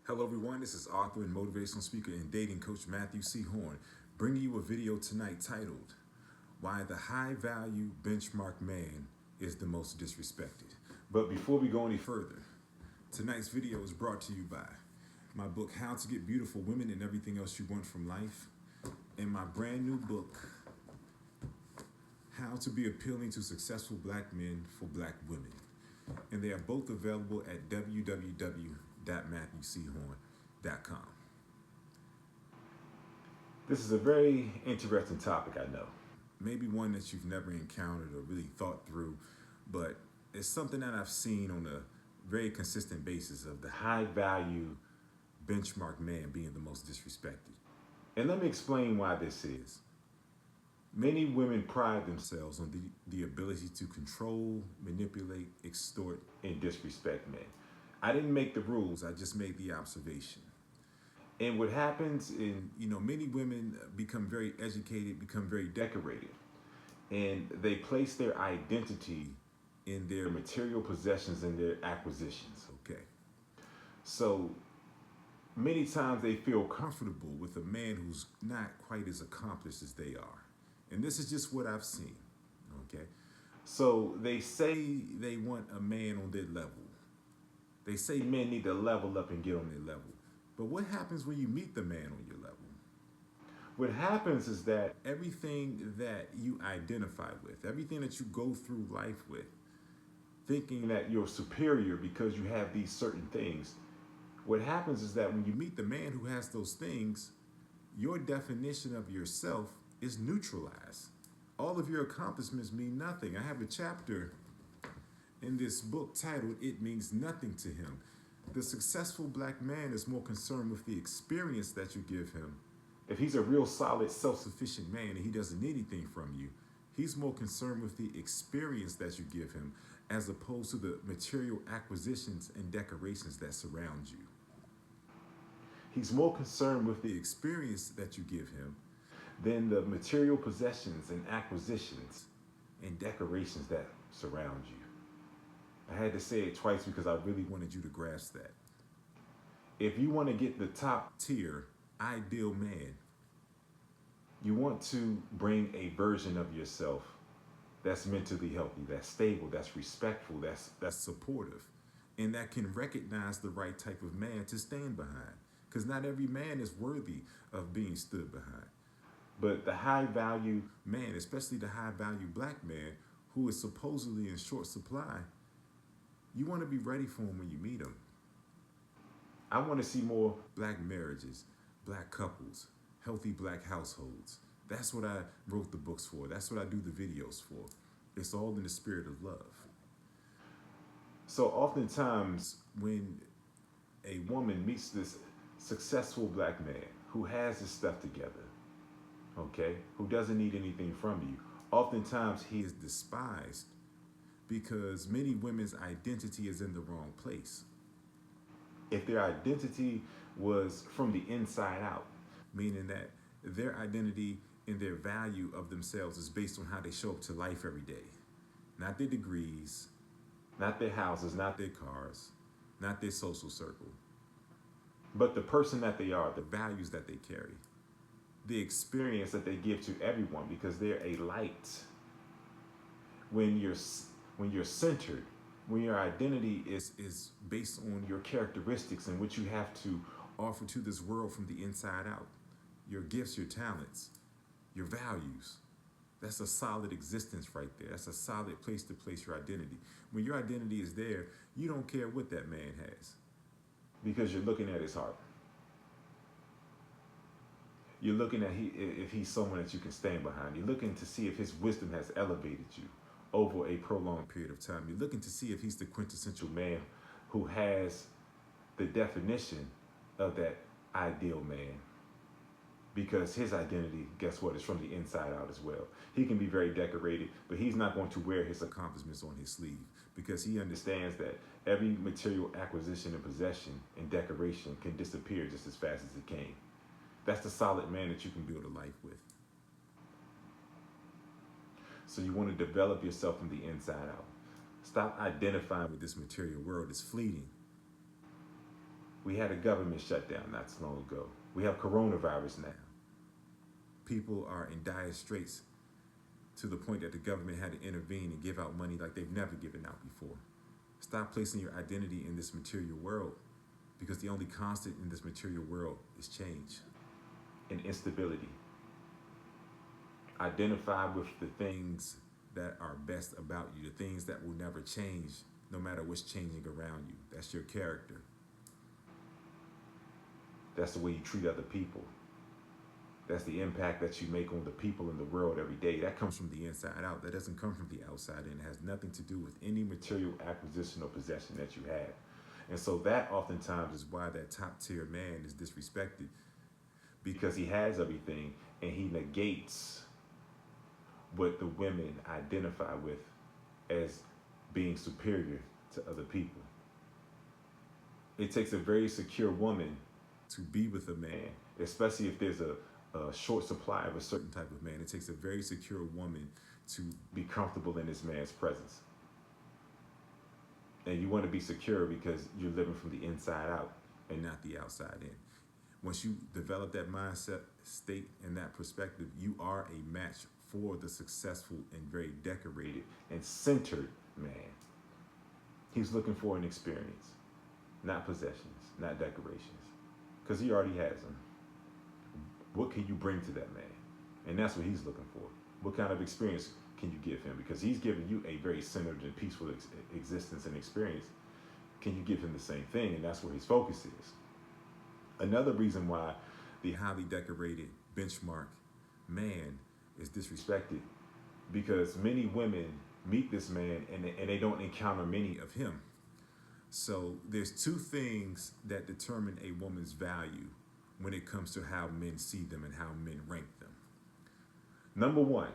Hello everyone, this is author and motivational speaker and dating coach Matthew C. Horn, bringing you a video tonight titled, Why the High Value Benchmark Man is the Most Disrespected. But before we go any further, tonight's video is brought to you by my book, How to Get Beautiful Women and Everything Else You Want from Life, and my brand new book, How to Be Appealing to Successful Black Men for Black Women. And they are both available at www.matthewchorn.com. This is a very interesting topic, I know. Maybe one that you've never encountered or really thought through, but it's something that I've seen on a very consistent basis of the high value benchmark man being the most disrespected. And let me explain why this is. Many women pride themselves on the ability to control, manipulate, extort, and disrespect men. I didn't make the rules, I just made the observation. And what happens in, many women become very educated, become very decorated, and they place their identity in their material possessions and their acquisitions, okay? So many times they feel comfortable with a man who's not quite as accomplished as they are. And this is just what I've seen, okay? So they say they want a man on their level. They say men need to level up and get on their level. But what happens when you meet the man on your level? What happens is that everything that you identify with, everything that you go through life with, thinking that you're superior because you have these certain things, what happens is that when you meet the man who has those things, your definition of yourself is neutralized. All of your accomplishments mean nothing. I have a chapter in this book titled, It Means Nothing to Him. The successful black man is more concerned with the experience that you give him. If he's a real solid, self-sufficient man and he doesn't need anything from you, he's more concerned with the experience that you give him as opposed to the material acquisitions and decorations that surround you. He's more concerned with the experience that you give him than the material possessions and acquisitions and decorations that surround you. I had to say it twice because I really wanted you to grasp that. If you want to get the top tier ideal man, you want to bring a version of yourself that's mentally healthy, that's stable, that's respectful, that's supportive, and that can recognize the right type of man to stand behind. Because not every man is worthy of being stood behind. But the high value man, especially the high value black man who is supposedly in short supply, you want to be ready for him when you meet him. I want to see more black marriages, black couples, healthy black households. That's what I wrote the books for. That's what I do the videos for. It's all in the spirit of love. So oftentimes when a woman meets this successful black man who has his stuff together, okay, who doesn't need anything from you, oftentimes he is despised because many women's identity is in the wrong place. If their identity was from the inside out, meaning that their identity and their value of themselves is based on how they show up to life every day, not their degrees, not their houses, not their cars, not their social circle, but the person that they are, the values that they carry, the experience that they give to everyone, because they're a light. When you're centered, when your identity is based on your characteristics and what you have to offer to this world from the inside out, your gifts, your talents, your values, that's a solid existence right there. That's a solid place to place your identity. When your identity is there, you don't care what that man has because you're looking at his heart. You're looking at if he's someone that you can stand behind. You're looking to see if his wisdom has elevated you over a prolonged period of time. You're looking to see if he's the quintessential man who has the definition of that ideal man. Because his identity, guess what, is from the inside out as well. He can be very decorated, but he's not going to wear his accomplishments on his sleeve because he understands that every material acquisition and possession and decoration can disappear just as fast as it came. That's the solid man that you can build a life with. So you want to develop yourself from the inside out. Stop identifying with this material world. It's fleeting. We had a government shutdown not so long ago. We have coronavirus now. People are in dire straits to the point that the government had to intervene and give out money like they've never given out before. Stop placing your identity in this material world, because the only constant in this material world is change and instability. Identify with the things that are best about you, the things that will never change, no matter what's changing around you. That's your character. That's the way you treat other people. That's the impact that you make on the people in the world every day. That comes from the inside out. That doesn't come from the outside in. It has nothing to do with any material acquisition or possession that you have. And so that oftentimes is why that top tier man is disrespected, because he has everything and he negates what the women identify with as being superior to other people. It takes a very secure woman to be with a man, especially if there's a short supply of a certain type of man. It takes a very secure woman to be comfortable in this man's presence. And you want to be secure because you're living from the inside out and not the outside in. Once you develop that mindset state and that perspective, you are a match for the successful and very decorated and centered man. He's looking for an experience, not possessions, not decorations, because he already has them. What can you bring to that man? And that's what he's looking for. What kind of experience can you give him? Because he's giving you a very centered and peaceful existence and experience. Can you give him the same thing? And that's where his focus is. Another reason why the highly decorated benchmark man is disrespected, because many women meet this man and they don't encounter many of him. So there's two things that determine a woman's value when it comes to how men see them and how men rank them. Number one,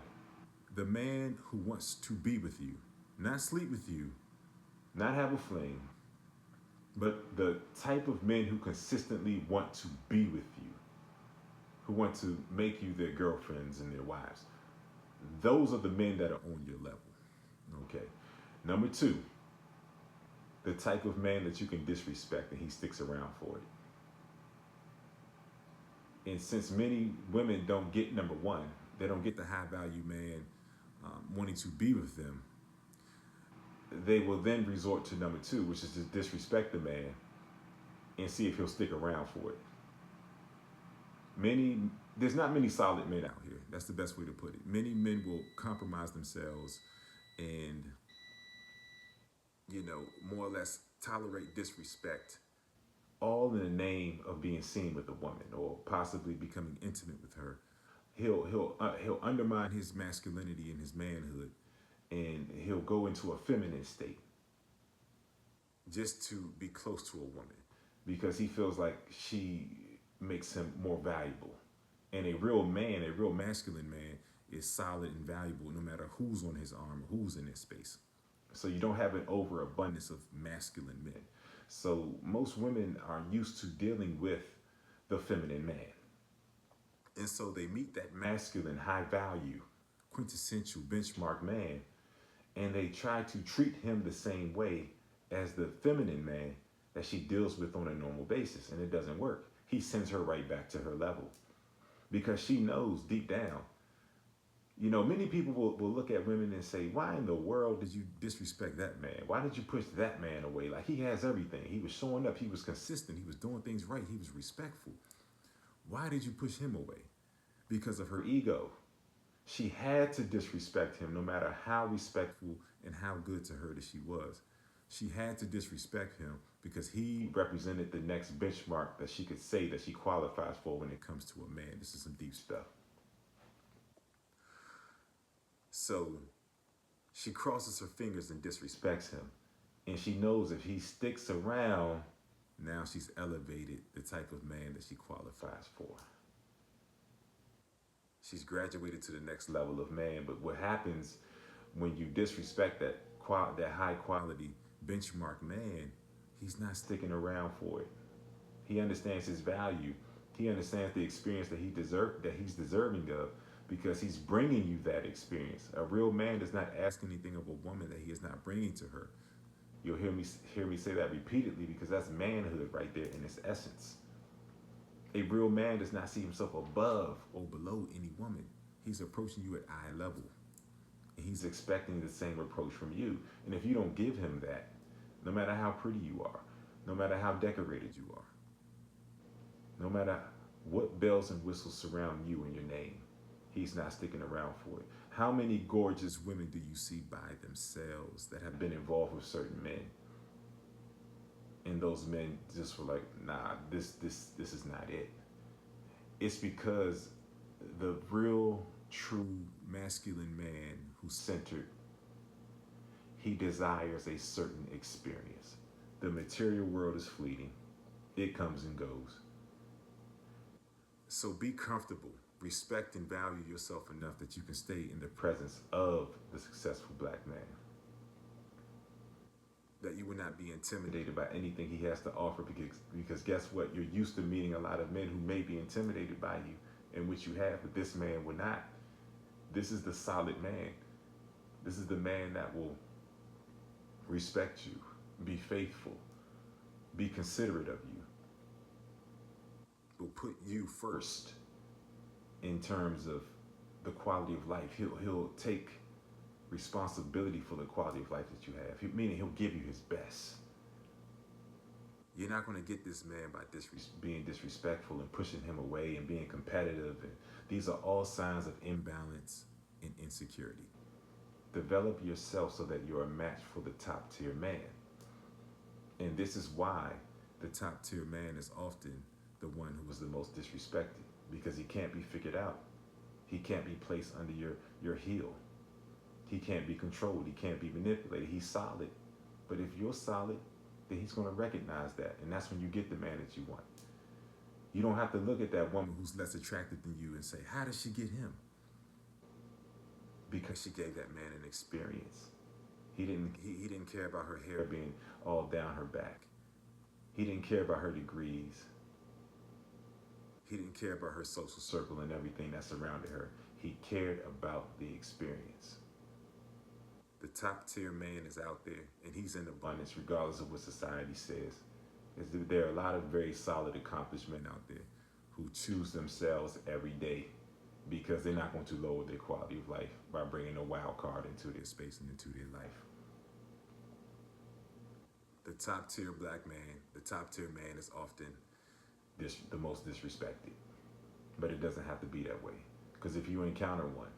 the man who wants to be with you, not sleep with you, not have a fling, but the type of men who consistently want to be with you, who want to make you their girlfriends and their wives. Those are the men that are on your level. Okay. Number two, the type of man that you can disrespect and he sticks around for it. And since many women don't get number one, they don't get the high value man wanting to be with them, they will then resort to number two, which is to disrespect the man and see if he'll stick around for it. There's not many solid men out here. That's the best way to put it. Many men will compromise themselves and, more or less tolerate disrespect, all in the name of being seen with a woman or possibly becoming intimate with her. He'll undermine his masculinity and his manhood, and he'll go into a feminine state just to be close to a woman because he feels like she makes him more valuable. And a real man, a real masculine man, is solid and valuable no matter who's on his arm or who's in his space. So you don't have an overabundance of masculine men. So most women are used to dealing with the feminine man. And so they meet that masculine, high value, quintessential benchmark man, and they try to treat him the same way as the feminine man that she deals with on a normal basis. And it doesn't work. He sends her right back to her level because she knows deep down. Many people will look at women and say, why in the world did you disrespect that man? Why did you push that man away? Like, he has everything. He was showing up. He was consistent. He was doing things right. He was respectful. Why did you push him away? Because of her ego. She had to disrespect him no matter how respectful and how good to her that she was. She had to disrespect him because he represented the next benchmark that she could say that she qualifies for when it comes to a man. This is some deep stuff. So she crosses her fingers and disrespects him. And she knows if he sticks around, now she's elevated the type of man that she qualifies for. She's graduated to the next level of man. But what happens when you disrespect that high quality benchmark man, he's not sticking around for it. He understands his value. He understands the experience that he's deserving of, because he's bringing you that experience. A real man does not ask anything of a woman that he is not bringing to her. You'll hear me say that repeatedly because that's manhood right there in its essence. A real man does not see himself above or below any woman. He's approaching you at eye level. And he's expecting the same approach from you. And if you don't give him that, no matter how pretty you are, no matter how decorated you are, no matter what bells and whistles surround you and your name, he's not sticking around for it. How many gorgeous women do you see by themselves that have been involved with certain men? And those men just were like, nah, this is not it. It's because the real, true, masculine man who's centered, he desires a certain experience. The material world is fleeting. It comes and goes. So be comfortable. Respect and value yourself enough that you can stay in the presence of the successful black man. That you will not be intimidated by anything he has to offer because guess what? You're used to meeting a lot of men who may be intimidated by you, and which you have, but this man will not. This is the solid man. This is the man that will respect you, be faithful, be considerate of you, will put you first in terms of the quality of life. He'll take responsibility for the quality of life that you have, meaning he'll give you his best. You're not going to get this man by being disrespectful and pushing him away and being competitive. And these are all signs of imbalance and insecurity. Develop yourself so that you're a match for the top tier man. And this is why the top tier man is often the one who is the most disrespected, because he can't be figured out. He can't be placed under your heel. He can't be controlled. He can't be manipulated. He's solid. But if you're solid, then he's going to recognize that. And that's when you get the man that you want. You don't have to look at that woman who's less attractive than you and say, how did she get him? Because she gave that man an experience. He didn't care about her hair being all down her back. He didn't care about her degrees. He didn't care about her social circle and everything that surrounded her. He cared about the experience. The top tier man is out there, and he's in abundance regardless of what society says. There are a lot of very solid, accomplished men out there who choose themselves every day because they're not going to lower their quality of life by bringing a wild card into their space and into their life. The top tier black man, the top tier man is often the most disrespected. But it doesn't have to be that way. Because if you encounter one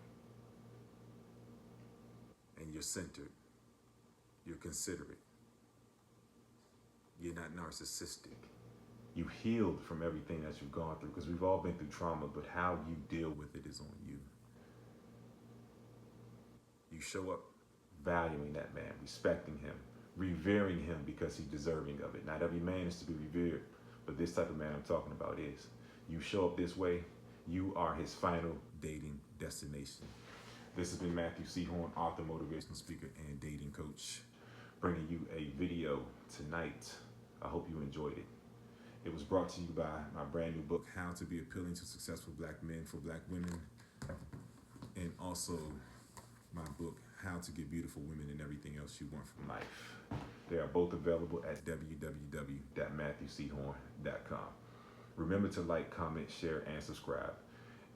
and you're centered, you're considerate, you're not narcissistic, you healed from everything that you've gone through, because we've all been through trauma, but how you deal with it is on you. You show up valuing that man, respecting him, revering him because he's deserving of it. Not every man is to be revered, but this type of man I'm talking about is. You show up this way, you are his final dating destination. This has been Matthew C. Horn, author, motivational speaker, and dating coach, bringing you a video tonight. I hope you enjoyed it. It was brought to you by my brand new book, How to Be Appealing to Successful Black Men for Black Women, and also my book, How to Get Beautiful Women and Everything Else You Want from Life. They are both available at www.matthewchorn.com. Remember to like, comment, share, and subscribe.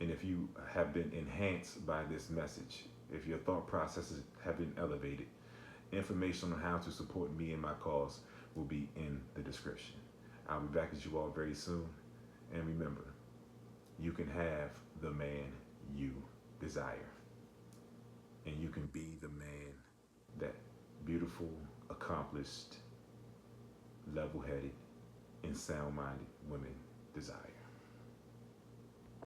And if you have been enhanced by this message, if your thought processes have been elevated, information on how to support me and my cause will be in the description. I'll be back with you all very soon. And remember, you can have the man you desire. And you can be the man that beautiful, accomplished, level-headed, and sound-minded women desire.